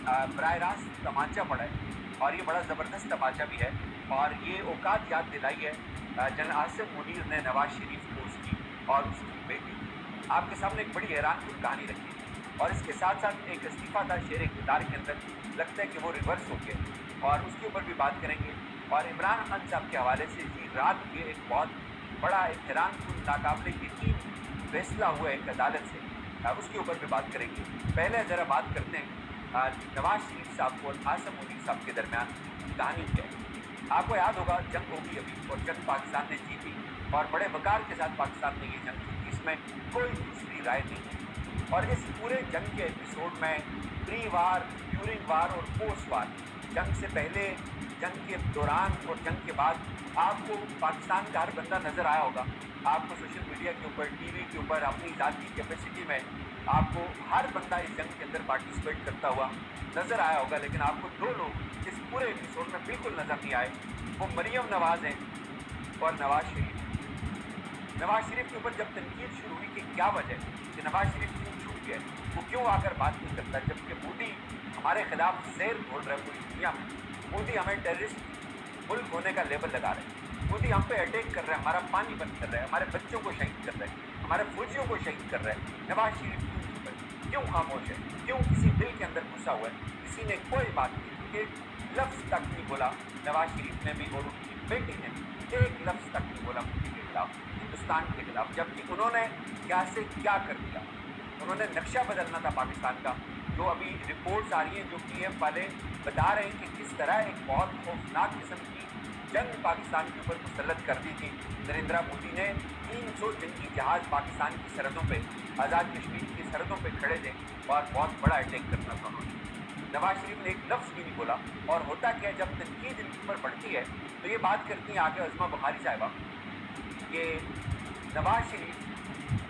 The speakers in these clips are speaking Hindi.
बराह रास्त तमाचा पड़ा है और ये बड़ा ज़बरदस्त तमाचा भी है और ये औकात याद दिलाई है जनरल आसिम मुनीर ने नवाज शरीफ को उसकी और उसकी बेटी। आपके सामने एक बड़ी हैरानकुन कहानी रखी और इसके साथ साथ एक इस्तीफा था शेर इक़्तिदार के अंदर, लगता है कि वो रिवर्स हो गया और उसके ऊपर भी बात करेंगे। और इमरान खान साहब के हवाले से जी रात ये एक बहुत बड़ा एक हैरानकुन नाकाबिले यकीन फैसला हुआ एक अदालत से, उसके ऊपर भी बात करेंगे। पहले ज़रा बात करते हैं नवाज शरीफ साहब और आसिम मुनीर साहब के दरमियान कहानी क्या है। आपको याद होगा जंग होगी अभी और जंग पाकिस्तान ने जीती और बड़े वकार के साथ पाकिस्तान ने ये जंग जीती, इसमें कोई दूसरी राय नहीं है। और इस पूरे जंग के एपिसोड में प्री वार, ड्यूरिंग वार और पोस्ट वार, जंग से पहले, जंग के दौरान और जंग के बाद आपको पाकिस्तान का हर बंदा नज़र आया होगा। आपको सोशल मीडिया के ऊपर, टीवी के ऊपर, अपनी ज़ाती कैपेसिटी में आपको हर बंदा इस जंग के अंदर पार्टिसिपेट करता हुआ नज़र आया होगा। लेकिन आपको दो लोग इस पूरे एपिसोड में बिल्कुल नज़र नहीं आए, वो मरियम नवाज़ हैं और नवाज शरीफ। नवाज शरीफ के ऊपर जब तनकीद शुरू हुई कि क्या वजह कि नवाज शरीफ क्यों छूट गया, वो क्यों आकर बात नहीं करता, जबकि मोदी हमारे खिलाफ जहर बोल रहा है पूरी दुनिया में, मोदी हमें टेररिस्ट मुल्क होने का लेबल लगा रहे हैं, मोदी हम पे अटैक कर रहे हैं, हमारा पानी बंद कर रहे हैं, हमारे बच्चों को शहीद कर रहे हैं, हमारे फौजियों को शहीद कर रहे हैं। नवाज शरीफ क्यों खामोश है, क्यों किसी दिल के अंदर घुसा हुआ है, किसी ने कोई बात नहीं, एक लफ्ज़ तक नहीं बोला नवाज शरीफ ने भी और उनकी बेटी ने भी एक लफ्ज़ तक नहीं बोला मोदी के खिलाफ, हिंदुस्तान के खिलाफ। जबकि उन्होंने क्या से क्या कर दिया, उन्होंने नक्शा बदलना था पाकिस्तान का। जो अभी रिपोर्ट्स आ रही हैं, जो पीएम वाले बता रहे हैं कि किस तरह एक बहुत खौफनाक किस्म की जंग पाकिस्तान के ऊपर मुसल्लत कर दी थी नरेंद्र मोदी ने। 300 जंगी जहाज़ पाकिस्तान की सरहदों पे, आज़ाद कश्मीर की सरहदों पे खड़े थे और बहुत बड़ा अटैक करना था उन्होंने। नवाज शरीफ ने एक लफ्ज़ भी नहीं बोला। और होता क्या है, जब तनकीद इनके ऊपर बढ़ती है तो ये बात करती हैं आगे अज़मा बुखारी साहिबा कि नवाज शरीफ,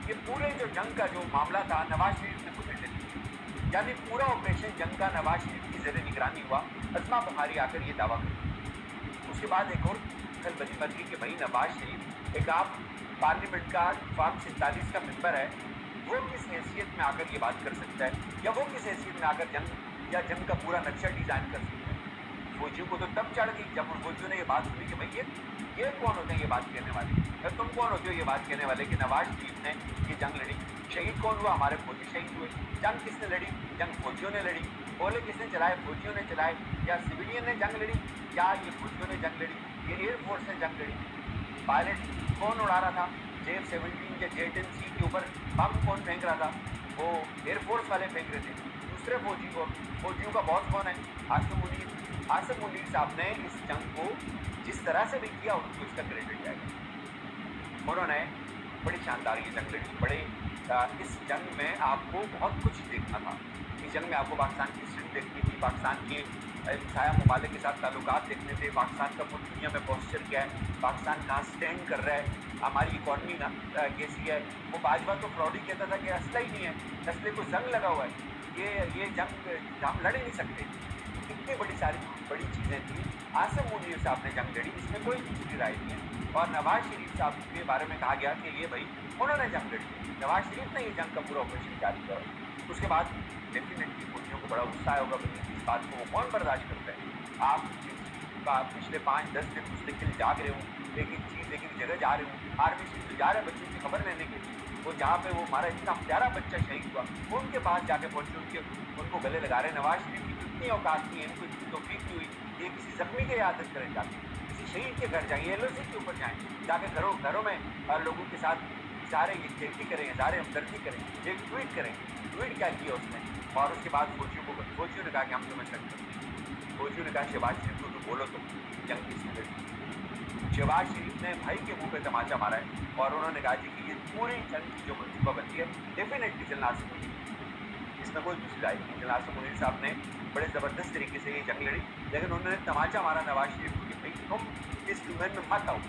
ये पूरे जो जंग का जो मामला था नवाज शरीफ ने खुद हैंडल किया, यानी पूरा ऑपरेशन जंग का नवाज शरीफ की ज़ेर निगरानी हुआ। अज़मा बुखारी आकर ये दावा करती। उसके बाद एक और खलबली मच गई कि भाई नवाज शरीफ एक आप पार्लियामेंट का फार्म 47 का मेंबर है, वो किस हैसियत में आकर ये बात कर सकता है, या वो किस हैसियत में आकर जंग या जंग का पूरा नक्शा डिज़ाइन कर सकता है। फौजियों को तो तब चढ़ गई जब उन फौजियों ने ये बात सुनी कि भाई ये कौन होते हैं ये बात कहने वाले, या तुम कौन होते हो ये बात कहने वाले कि नवाज शरीफ ने ये जंग लड़ी। शहीद कौन हुआ, हमारे फौजी शहीद हुए। जंग किसने लड़ी, जंग फौजियों ने लड़ी। गोले किसने चलाए, फौजियों ने चलाए। या सिविलियन ने जंग लड़ी, या ये फौजियों ने जंग लड़ी, ये एयरफोर्स ने जंग लड़ी। पायलट कौन उड़ा रहा था, J-17 या J-10C के ऊपर बम कौन फेंक रहा था, वो एयरफोर्स वाले फेंक रहे थे। दूसरे फौजियों का बॉस कौन है, आसिम मुनीर। आसिम मुनीर साहब ने इस जंग को जिस तरह से भी किया उनको इसका क्रेडिट जाएगा। उन्होंने बड़ी शानदार ये जंग लड़ी। बड़े इस जंग में आपको बहुत कुछ देखना था। इस जंग में आपको पाकिस्तान की स्ट्रेंथ देखनी थी, पाकिस्तान के साया ममालिक के साथ ताल्लुकात देखने थे, पाकिस्तान का पूरी दुनिया में पोस्चर क्या है, पाकिस्तान कहाँ स्टैंड कर रहा है, हमारी इकॉनमी कैसी है। वो बाजवा तो फ्रॉड ही कहता था कि असला ही नहीं है, असले को जंग लगा हुआ है, ये जंग हम लड़ ही नहीं सकते। इतनी बड़ी चीज़ें थी। आसिम मुनीर साहब ने जंग लड़ी, इसमें कोई दूसरी राय नहीं है। और नवाज शरीफ साहब के बारे में कहा गया कि ये भाई उन्होंने जंग लड़ी, नवाज शरीफ ने ये जंग का पूरा ऑपरेशन जारी किया। उसके बाद डेफिनेटली फौजियों को बड़ा गुस्सा होगा, इस बात को वो कौन बर्दाश्त करता है। आप पिछले 5-10 दिन मुस्तकिल जाग रहे हो, एक चीज़ एक जगह जा रहे हो, आर्मी से तो जा रहे हैं बच्चों की खबर लेने के लिए, वो जहाँ पे वो हमारा इतना प्यारा बच्चा शहीद हुआ उनके पास जाके पहुँचे, उनको गले लगा रहे हैं। नवाज शरीफ की कितनी औकात नहीं है, इनको इतनी तौफीक नहीं हुई ये किसी जख्मी की इयादत करें, जाके किसी शहीद के घर जाएँ, LOC के ऊपर जाएँ, जाके घरों में लोगों के साथ इज़हारे यकजहती करें, इज़हारे हमदर्दी करें, एक ट्वीट करें। ट्वीट क्या किया उसने, और उसके बाद फौजियों ने कहा कि हम तुम्हें सकते हैं। फौजियों ने कहा शहबाज शरीफ को तो बोलो, तुम जंग किसने लड़ी। शहबाज शरीफ ने भाई के मुंह पे तमाचा मारा है और उन्होंने कहा जी कि ये पूरी जंग की जो मनसूबाबंदी है डेफिनेटली जनरल आसिम मुनीर, इसमें कोई दूसरी राय नहीं। जनरल आसिम मुनीर साहब ने बड़े ज़बरदस्त तरीके से ये जंग लड़ी, लेकिन उन्होंने तमाचा मारा नवाज शरीफ को कि भाई तुम इस डोमेन में मत आओ,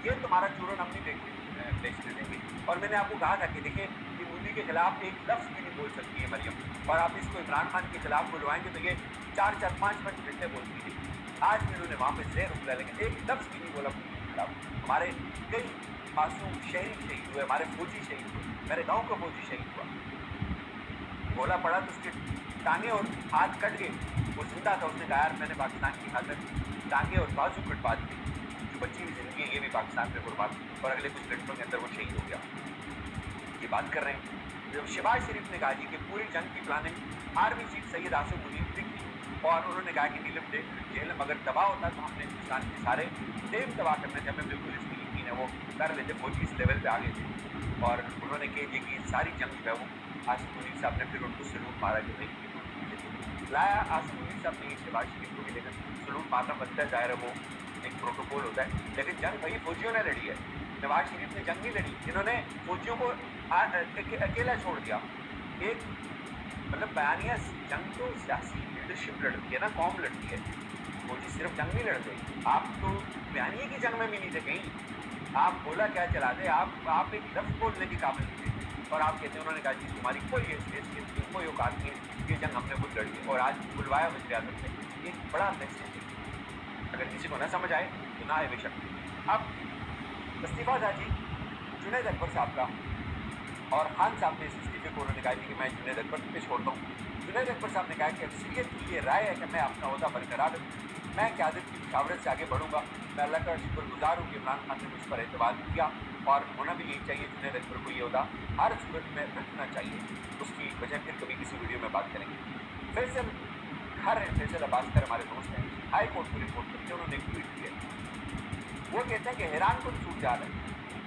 ये तुम्हारा चूरन हम नहीं बेचने देंगे। और मैंने आपको कहा था कि देखिए कि मोदी के खिलाफ एक लफ्ज़ भी नहीं बोल सकती है मरियम, और आप इसको इमरान खान के खिलाफ बुलवाएंगे तो ये 4-5 घंटे बोलती थी। आज भी उन्होंने वहाँ पे ज़ेर उगला, लेकिन एक लफ्ज़ भी नहीं बोला मोदी के खिलाफ। हमारे कई मासूम शहरी शहीद हुए, हमारे फौजी शहीद हुए, मेरे गाँव का फौजी शहीद हुआ, गोला पड़ा तो उसके टांगे और हाथ कट गए, वो जिंदा था, उसने कहा यार मैंने पाकिस्तान की खातिर टांगे और बाजू कटवा दिए, जो बच्ची हुई जिंदगी है ये भी पाकिस्तान पे कुर्बान, और अगले कुछ घंटों के अंदर वो शहीद हो गया। ये बात कर रहे हैं जब शहबाज शरीफ ने कहा जी कि पूरी जंग की planning army chief Syed Asim Munir ने की, और उन्होंने कहा कि नीलम जेल अगर तबाह होता तो हमने हिंदुस्तान के सारे जेल तबाह करने थे, हमें बिल्कुल इसकी यकीन है वो कर लेते, फौजी इस लेवल पे आ गए थे। और उन्होंने कह कि सारी जंग जो है वो आसिम मुनीर साहब ने फिर उनको सलूट मारा कि भाई लाया आसिम मुनीर साहब ने शहबाज शरीफ को भी, लेकिन सलूट मारना बनता है, जाहिर है वो एक प्रोटोकॉल होता है, लेकिन जंग भाई फौजियों ने लड़ी है, नवाज शरीफ ने जंग नहीं लड़ी, जिन्होंने फौजियों को अकेला छोड़ दिया। एक मतलब बयानिया जंग तो सियासी लीडरशिप लड़ती है ना, कौम लड़ती है, फौजी सिर्फ जंग नहीं लड़ते। आप तो बयानिया की जंग में भी नहीं थे कहीं, आप बोला क्या चला दे, आप एक लफ्ज़ बोलने के काबिल थे, और आप कहते हैं उन्होंने कहा जी तुम्हारी कोई हैसियत नहीं, कोई औकात नहीं है, ये जंग हमने खुद लड़ी है, और आज बुलवाया वज़ीर आज़म ने, एक बड़ा मैसेज है। अगर किसी को ना समझ आए तो ना आए बेशक। अब इस्तीफ़ा था जी जुनैद अकबर साहब का, और खान साहब ने इस इस्तीफे को उन्होंने कहा कि मैं जुनैद अकबर पे छोड़ता हूँ। जुनैद अकबर साहब ने कहा कि अक्सरियत की ये राय है कि मैं अपना ओहदा बरकरार रखूँ, मैं क़यादत की मुशावरत से आगे बढ़ूँगा, मैं अल्लाह का शुक्रगुजार हूँ कि इमरान खान ने मुझ पर एतबार किया, और होना भी यही चाहिए, जुनैद अकबर को ये ओहदा हर सूरत में रखना चाहिए। उसकी वजह फिर कभी किसी वीडियो में बात करेंगे। फैसल खर फैसल अब्बास हमारे दोस्त हैं, हाई कोर्ट को रिपोर्ट करके उन्होंने एक ट्वीट किया, वो कहते हैं कि हैरान कुन सूरत है,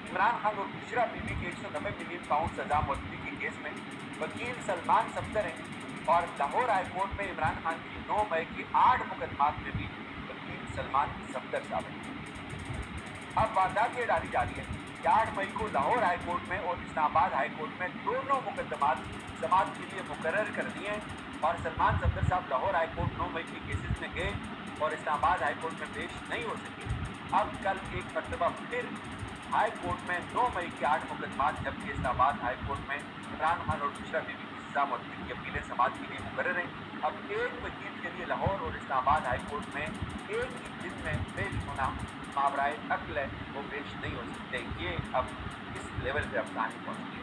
इमरान खान और बुशरा बीबी के 190 मिलियन पाउंड सजा मुअत्तली के केस में वकील सलमान सफदर हैं, और लाहौर हाई कोर्ट में इमरान खान की 9 मई की 8 मुकदमात में भी वकील सलमान सफदर साहब हैं। अब वारदात ये डाली जा रही है कि 8 मई को लाहौर हाई कोर्ट में और इस्लामाबाद हाई कोर्ट में दोनों मुकदमात समाअत के लिए मुकर्रर कर दिए हैं, और सलमान सफदर साहब लाहौर हाई कोर्ट 9 मई के केसेस में गए और इस्लामाबाद हाई कोर्ट में पेश नहीं हो सके। अब कल एक मरतबा फिर हाई कोर्ट में 9 मई के 8 मुकदमात, जबकि इस्लामाबाद हाई कोर्ट में इमरान खान और बुशरा बीबी की सजा मुअत्तली की अपीलें समाअत के लिए मुकर्रर हैं। अब एक वकील के लिए लाहौर और इस्लामाबाद हाई कोर्ट में एक ही दिन में पेश होना मावराए अक्ल है, वो पेश नहीं हो सकते। ये अब इस लेवल पर अब कहानी पहुँच गई है।